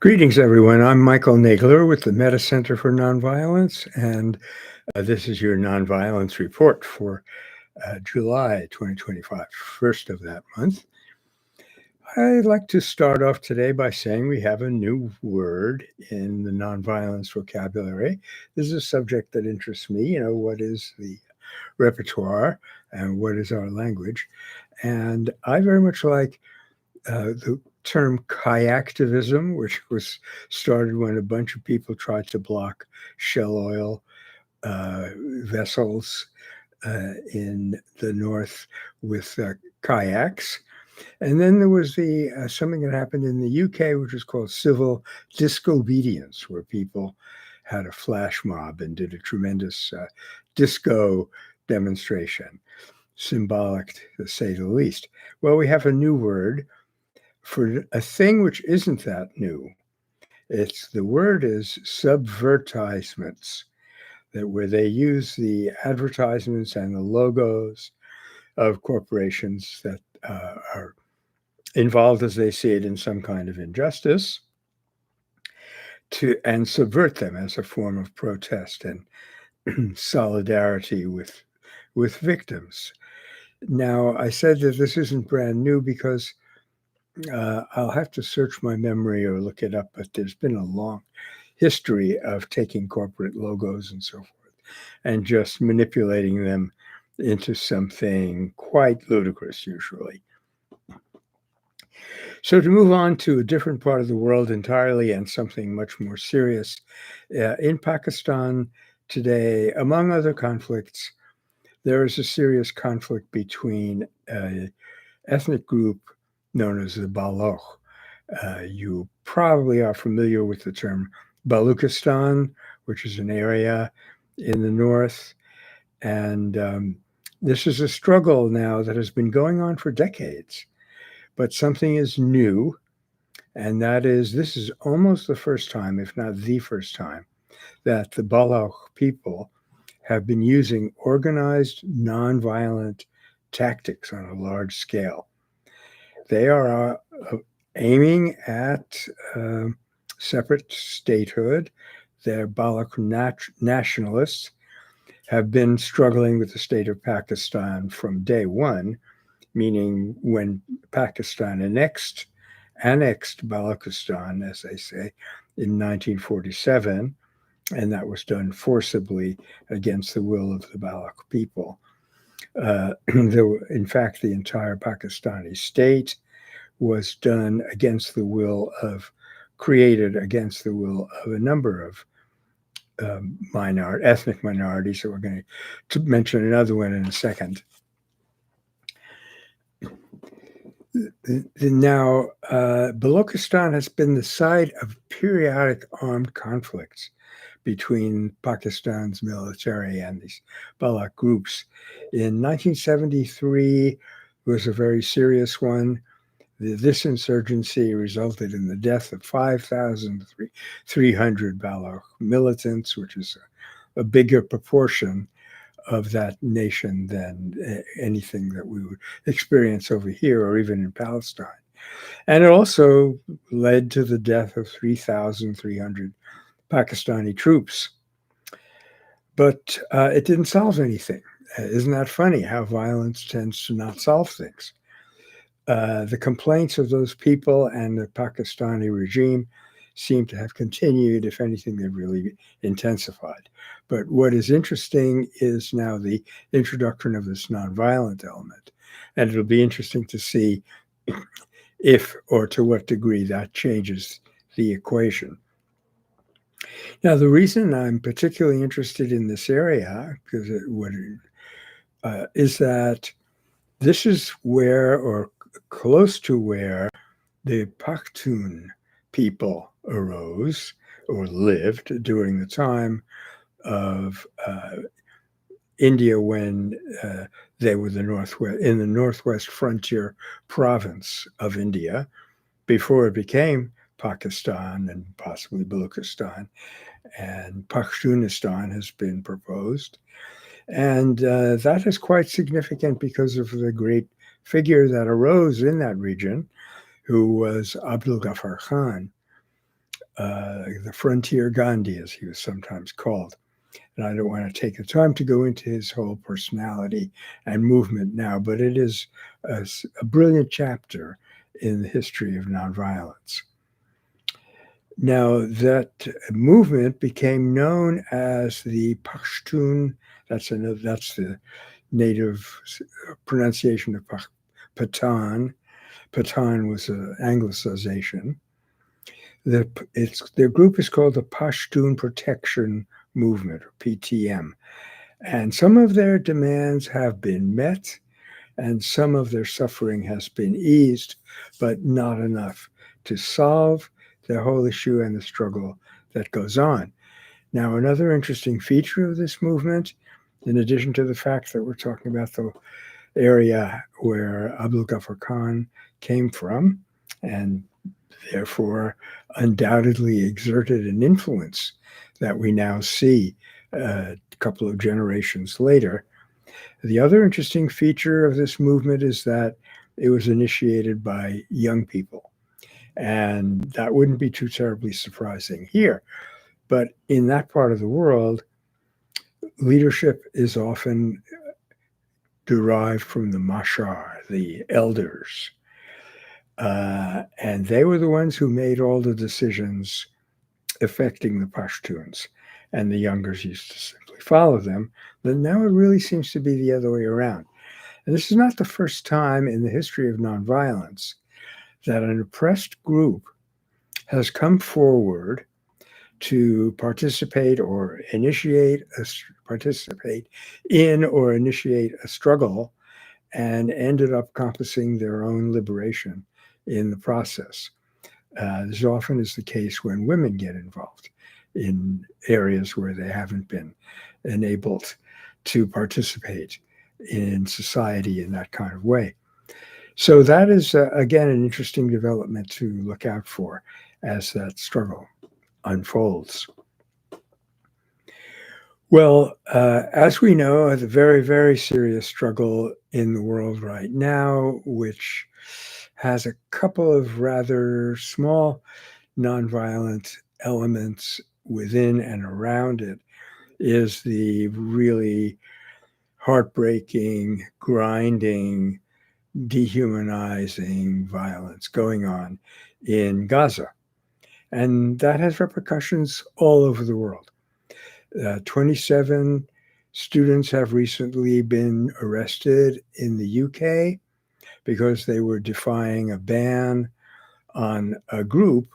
Greetings, everyone. I'm Michael Nagler with the Meta Center for Nonviolence, and this is your Nonviolence report for July 2025, first of that month. I'd like to start off today by saying we have a new word in the nonviolence vocabulary. This is a subject that interests me. What is the repertoire and what is our language? And I very much like the term kayaktivism, which was started when a bunch of people tried to block Shell oil vessels in the north with kayaks. And then there was the something that happened in the UK, which was called civil disobedience, where people had a flash mob and did a tremendous disco demonstration, symbolic to say the least. Well, we have a new word for a thing which isn't that new. The word is subvertisements, where they use the advertisements and the logos of corporations that are involved, as they see it, in some kind of injustice, and subvert them as a form of protest and solidarity with victims. Now, I said that this isn't brand new because I'll have to search my memory or look it up, but there's been a long history of taking corporate logos and so forth and just manipulating them into something quite ludicrous, usually. So to move on to a different part of the world entirely and something much more serious, in Pakistan today, among other conflicts, there is a serious conflict between an ethnic group known as the Baloch. You probably are familiar with the term Baluchistan, which is an area in the north. And this is a struggle now that has been going on for decades. But something is new, and that is this is almost the first time, if not the first time, that the Baloch people have been using organized nonviolent tactics on a large scale. They are aiming at separate statehood. Their Baloch nationalists have been struggling with the state of Pakistan from day one, meaning when Pakistan annexed Balochistan, as they say, in 1947, and that was done forcibly against the will of the Baloch people. In fact, the entire Pakistani state was done created against the will of a number of ethnic minorities. So we're going to mention another one in a second. Now, Balochistan has been the site of periodic armed conflicts between Pakistan's military and these Baloch groups. In 1973 was a very serious one. This insurgency resulted in the death of 5,300 Baloch militants, which is a bigger proportion of that nation than anything that we would experience over here or even in Palestine. And it also led to the death of 3,300 Pakistani troops. But it didn't solve anything. Isn't that funny how violence tends to not solve things? The complaints of those people and the Pakistani regime seem to have continued. If anything, they've really intensified. But what is interesting is now the introduction of this nonviolent element. And it'll be interesting to see if or to what degree that changes the equation. Now, the reason I'm particularly interested in this area is that this is where, or close to where, the Pashtun people arose or lived during the time of India when they were in the northwest frontier province of India before it became Pakistan and possibly Balochistan, and Pashtunistan has been proposed. And that is quite significant because of the great figure that arose in that region, who was Abdul Ghaffar Khan. the frontier Gandhi, as he was sometimes called. And I don't want to take the time to go into his whole personality and movement now, but it is a brilliant chapter in the history of nonviolence. Now, that movement became known as the Pashtun. That's the native pronunciation of Pathan. Pathan was an anglicization. Their group is called the Pashtun Protection Movement, or PTM. And some of their demands have been met, and some of their suffering has been eased, but not enough to solve the whole issue and the struggle that goes on. Now, another interesting feature of this movement, in addition to the fact that we're talking about the area where Abdul Ghaffar Khan came from, and therefore undoubtedly exerted an influence that we now see a couple of generations later. The other interesting feature of this movement is that it was initiated by young people. And that wouldn't be too terribly surprising here. But in that part of the world, leadership is often derived from the mashar, the elders. And they were the ones who made all the decisions affecting the Pashtuns. And the youngers used to simply follow them. But now it really seems to be the other way around. And this is not the first time in the history of nonviolence that an oppressed group has come forward to participate in or initiate a struggle and ended up accomplishing their own liberation in the process. This often is the case when women get involved in areas where they haven't been enabled to participate in society in that kind of way. So that is, again, an interesting development to look out for as that struggle unfolds. Well, as we know, a very, very serious struggle in the world right now, which has a couple of rather small nonviolent elements within and around it, is the really heartbreaking, grinding, dehumanizing violence going on in Gaza. And that has repercussions all over the world. 27 students have recently been arrested in the UK because they were defying a ban on a group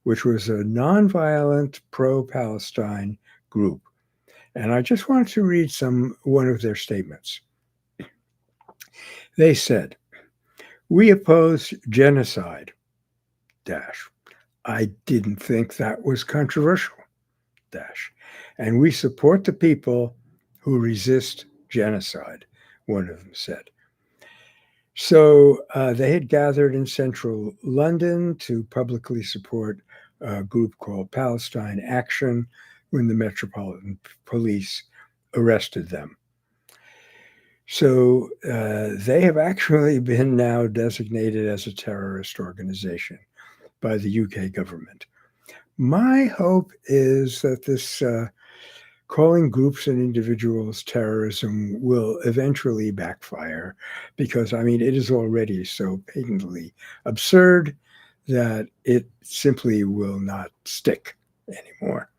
which was a nonviolent pro-Palestine group. And I just wanted to read one of their statements. They said, "We oppose genocide, dash. I didn't think that was controversial, dash. And we support the people who resist genocide," one of them said. So they had gathered in central London to publicly support a group called Palestine Action when the Metropolitan Police arrested them. So they have actually been now designated as a terrorist organization by the UK government. My hope is that this calling groups and individuals terrorism will eventually backfire, because, I mean, it is already so patently absurd that it simply will not stick anymore.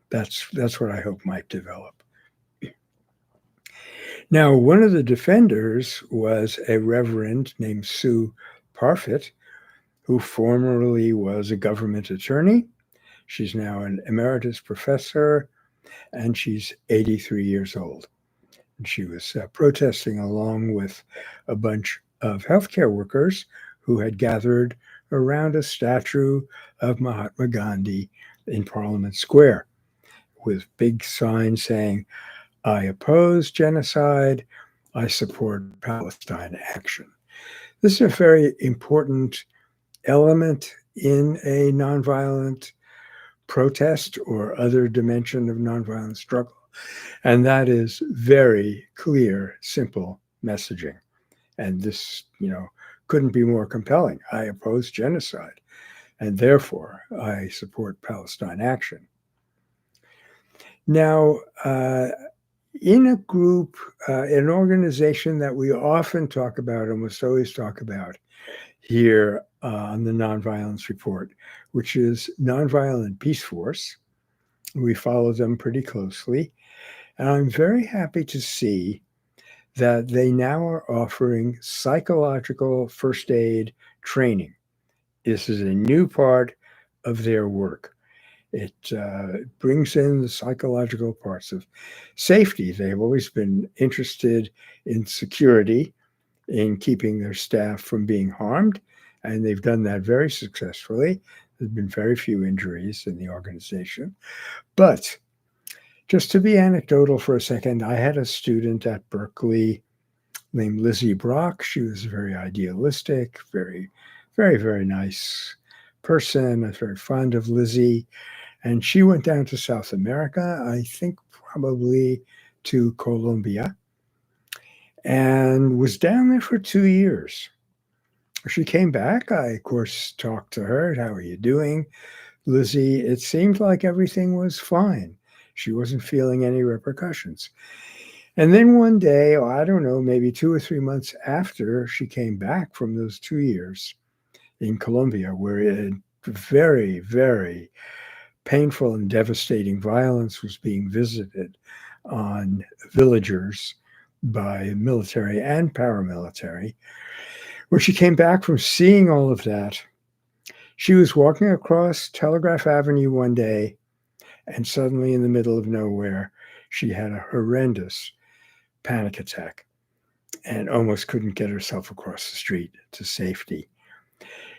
That's what I hope might develop. Now, one of the defenders was a reverend named Sue Parfit, who formerly was a government attorney. She's now an emeritus professor, and she's 83 years old. And she was protesting along with a bunch of healthcare workers who had gathered around a statue of Mahatma Gandhi in Parliament Square with big signs saying, "I oppose genocide, I support Palestine Action." This is a very important element in a nonviolent protest or other dimension of nonviolent struggle. And that is very clear, simple messaging. And this, couldn't be more compelling. I oppose genocide. and therefore I support Palestine Action. Now, in a group, an organization that we often talk about, almost always talk about here on the Nonviolence Report, which is Nonviolent Peace Force. We follow them pretty closely. And I'm very happy to see that they now are offering psychological first aid training. This is a new part of their work. It brings in the psychological parts of safety. They've always been interested in security, in keeping their staff from being harmed, and they've done that very successfully. There's been very few injuries in the organization. But just to be anecdotal for a second, I had a student at Berkeley named Lizzie Brock. She was very idealistic, very, very, very nice person. I was very fond of Lizzie. And she went down to South America, I think probably to Colombia, and was down there for 2 years. She came back. I, of course, talked to her. How are you doing, Lizzie? It seemed like everything was fine. She wasn't feeling any repercussions. And then one day, oh, I don't know, maybe 2 or 3 months after she came back from those 2 years in Colombia, where it very, very painful and devastating violence was being visited on villagers by military and paramilitary. When she came back from seeing all of that, she was walking across Telegraph Avenue one day, and suddenly in the middle of nowhere, she had a horrendous panic attack and almost couldn't get herself across the street to safety.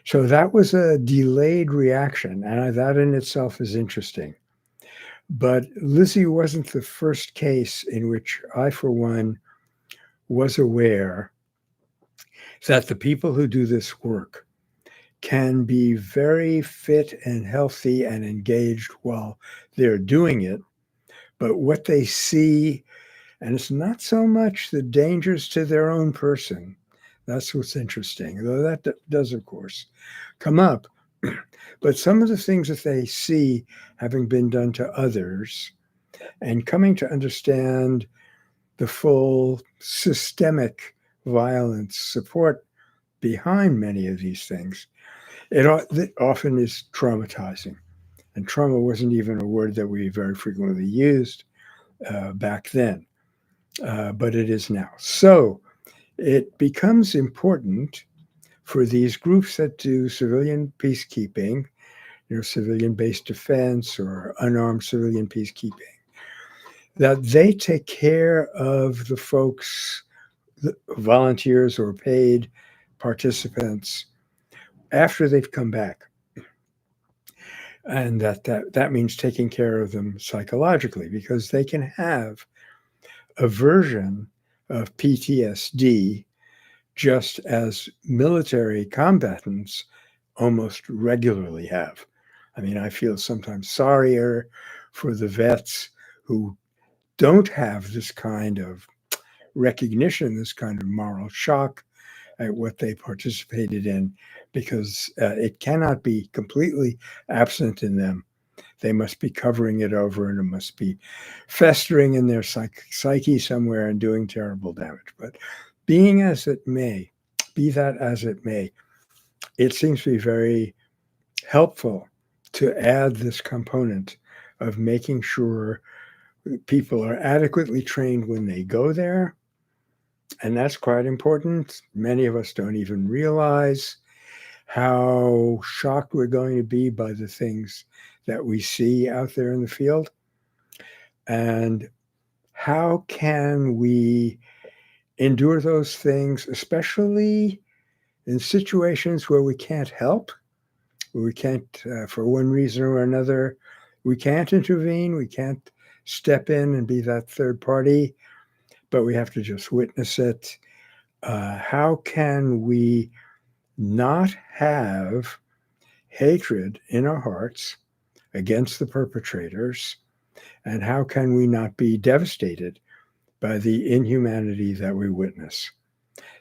So that was a delayed reaction, and that in itself is interesting. But Lizzie wasn't the first case in which I, for one, was aware that the people who do this work can be very fit and healthy and engaged while they're doing it. But what they see, and it's not so much the dangers to their own person. That's what's interesting, though that does, of course, come up. But some of the things that they see having been done to others and coming to understand the full systemic violence support behind many of these things, it often is traumatizing. And trauma wasn't even a word that we very frequently used back then, but it is now. So it becomes important for these groups that do civilian peacekeeping, civilian-based defense or unarmed civilian peacekeeping, that they take care of the folks, the volunteers or paid participants, after they've come back. And that means taking care of them psychologically, because they can have a version of PTSD just as military combatants almost regularly have. I mean, I feel sometimes sorrier for the vets who don't have this kind of recognition, this kind of moral shock at what they participated in, because it cannot be completely absent in them. They must be covering it over, and it must be festering in their psyche somewhere and doing terrible damage. But being as it may, be that as it may, it seems to be very helpful to add this component of making sure people are adequately trained when they go there. And that's quite important. Many of us don't even realize how shocked we're going to be by the things that we see out there in the field. And how can we endure those things, especially in situations where we can't help, where we can't, for one reason or another, we can't intervene, we can't step in and be that third party, but we have to just witness it. How can we not have hatred in our hearts against the perpetrators? And how can we not be devastated by the inhumanity that we witness?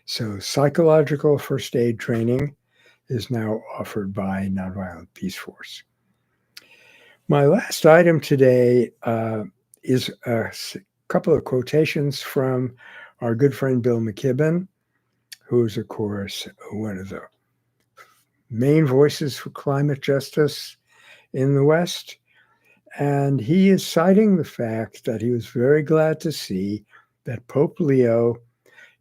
So psychological first aid training is now offered by Nonviolent Peace Force. My last item today is a couple of quotations from our good friend Bill McKibben, who is, of course, one of the main voices for climate justice in the West. And he is citing the fact that he was very glad to see that Pope Leo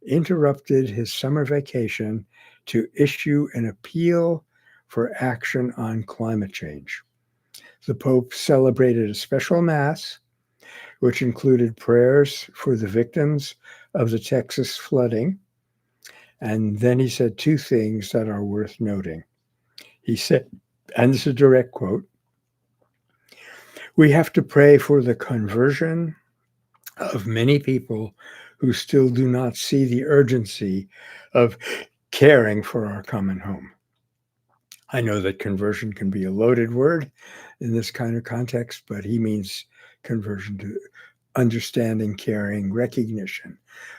interrupted his summer vacation to issue an appeal for action on climate change. The Pope celebrated a special Mass, which included prayers for the victims of the Texas flooding. And then he said two things that are worth noting. He said, and this is a direct quote, "We have to pray for the conversion of many people who still do not see the urgency of caring for our common home." I know that conversion can be a loaded word in this kind of context, but he means conversion to understanding, caring, recognition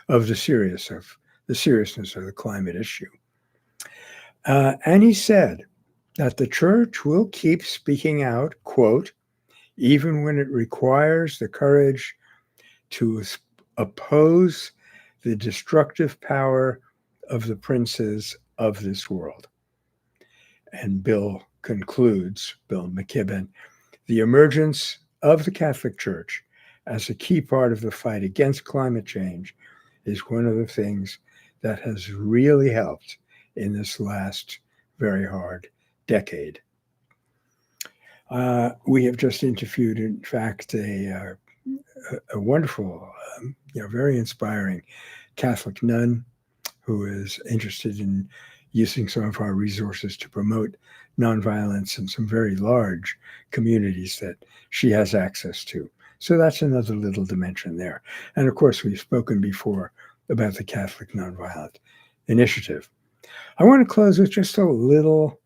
of the seriousness of the climate issue. And he said that the church will keep speaking out, quote, even when it requires the courage to oppose the destructive power of the princes of this world. And Bill concludes, Bill McKibben, the emergence of the Catholic Church as a key part of the fight against climate change is one of the things that has really helped in this last very hard decade. We have just interviewed, in fact, a wonderful, very inspiring Catholic nun who is interested in using some of our resources to promote nonviolence in some very large communities that she has access to. So that's another little dimension there. And of course, we've spoken before about the Catholic Nonviolent Initiative. I want to close with just a little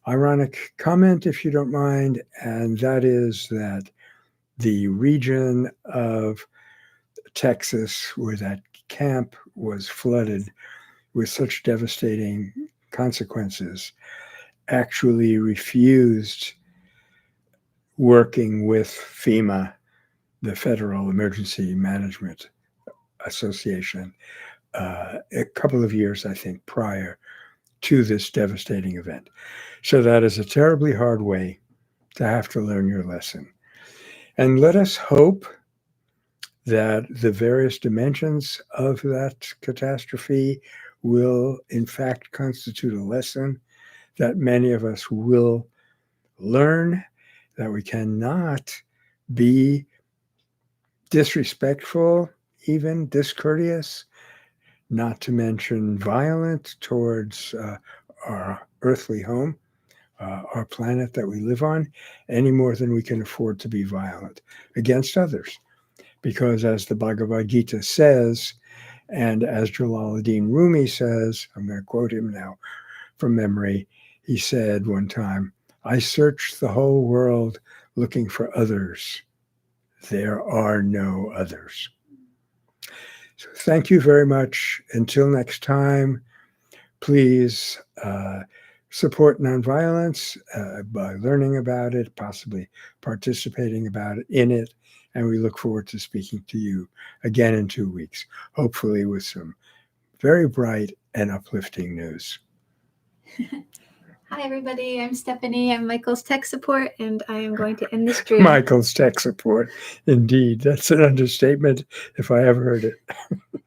ironic comment, if you don't mind, and that is that the region of Texas where that camp was flooded with such devastating consequences actually refused working with FEMA, the Federal Emergency Management Association, a couple of years, I think, prior to this devastating event. So that is a terribly hard way to have to learn your lesson. And let us hope that the various dimensions of that catastrophe will, in fact, constitute a lesson that many of us will learn, that we cannot be disrespectful, even discourteous, not to mention violent towards our earthly home, our planet that we live on, any more than we can afford to be violent against others. Because as the Bhagavad Gita says, and as Jalaluddin Rumi says, I'm going to quote him now from memory, he said one time, "I searched the whole world looking for others. There are no others." So thank you very much. Until next time, please support nonviolence by learning about it, possibly participating in it. And we look forward to speaking to you again in 2 weeks, hopefully with some very bright and uplifting news. Hi, everybody. I'm Stephanie. I'm Michael's tech support, and I am going to end the stream. Michael's tech support. Indeed. That's an understatement if I ever heard it.